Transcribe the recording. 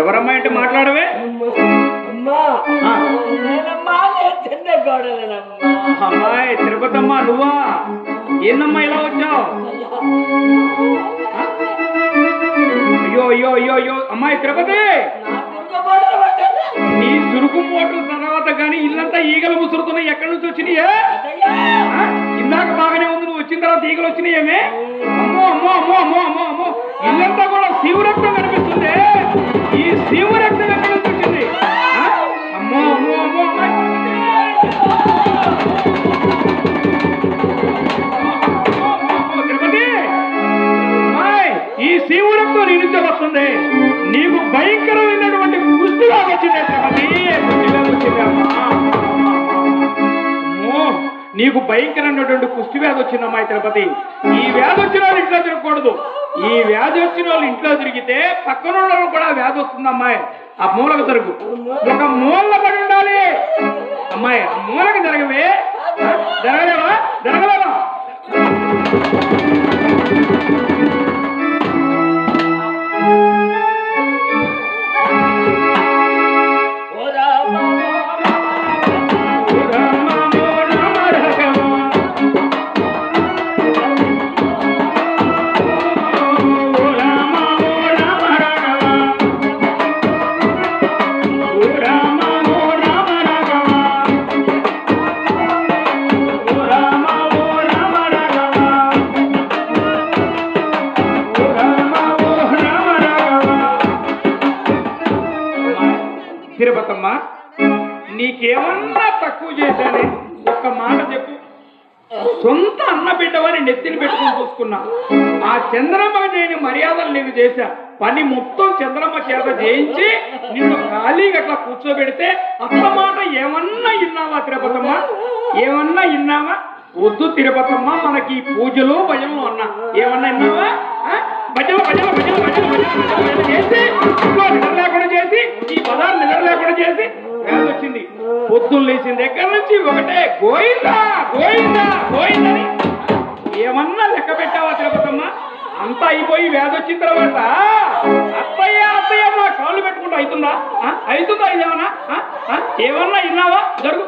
ఎవరమ్మా అంటే మాట్లాడవే? అమ్మాయి తిరుపతమ్మ నువ్వా? ఏందమ్మా ఇలా వచ్చావు? అయ్యో అయ్యో అయ్యో అయ్యో అమ్మాయి తిరుపతి, నీ సురుకు పోట్ల తర్వాత కానీ ఇల్లంతా ఈగలు ముసురుతున్నాయి. ఎక్కడి నుంచి వచ్చినాయే? ఇందాక బాగానే ఉంది, నువ్వు వచ్చిన తర్వాత ఈగలు వచ్చినాయేమే? అమ్మో అమ్మో అమ్మో అమ్మో అమ్మో అమ్మో, ఇల్లంతా కూడా శివరక్తం కనిపిస్తుంది. ఈ శివరక్తం ఎక్కడి నుంచి వచ్చింది? అమ్మో అమ్మో అమ్మో తిరుపతి, ఈ శివరక్తం నీ నుంచే వస్తుంది. నీకు భయంకరమైనటువంటి కుష్టిగా వచ్చిందే తిరుపతి, కుష్టిగా వచ్చింది. అమ్మో, నీకు భయంకరమైనటువంటి కుష్టి వ్యాధి వచ్చిందమ్మా తిరుపతి. ఈ వ్యాధి వచ్చిన వాళ్ళు ఇంట్లో తిరగకూడదు. ఈ వ్యాధి వచ్చిన వాళ్ళు ఇంట్లో తిరిగితే పక్కన వాళ్ళు కూడా వ్యాధి వస్తుంది. అమ్మాయి ఆ మూలకు జరుగు, ఒక మూల పడి ఉండాలి. అమ్మాయి ఆ మూలకి జరగవే, జరగలేవా? జరగలేవా? తిరుపతమ్మ, నీకేమన్నా తక్కువ చేశానే? ఒక్క మాట చెప్పు. సొంత అన్న బిడ్డవని నెత్తిని పెట్టుకుని చూసుకున్నా. ఆ చంద్రమ్మకి నేను మర్యాదలు నీకు చేశా. పని మొత్తం చంద్రమ్మ చేత చేయించి నిన్ను ఖాళీగా అట్లా కూర్చోబెడితే అసలు మాట ఏమన్నా విన్నావా తిరుపతమ్మ? ఏమన్నా విన్నావా? వద్దు తిరుపతమ్మ, మనకి పూజలు భజనలు అన్నా. ఏమన్నా విన్నావా? భజన భజన భజన భజన భజన భజన చేసి ఇంట్లో నిద్ర లేకుండా చేసి, ఈ పదాలు నిద్ర లేకుండా చేసి వ్యాధి వచ్చింది. పొద్దున్న లేచిన దగ్గర నుంచి ఒకటే గోయిందా గోయిందా గోయిందని. ఏమన్నా లెక్క పెట్టావా తిరుపతమ్మ? అంతా అయిపోయి వ్యాధి వచ్చిన తర్వాత అత్తయ్య అత్తయ్య మా కాళ్ళు పెట్టుకుంటూ అవుతుందా? అవుతుందా? ఇదేమన్నా ఏమన్నా విన్నావా? జరుగు.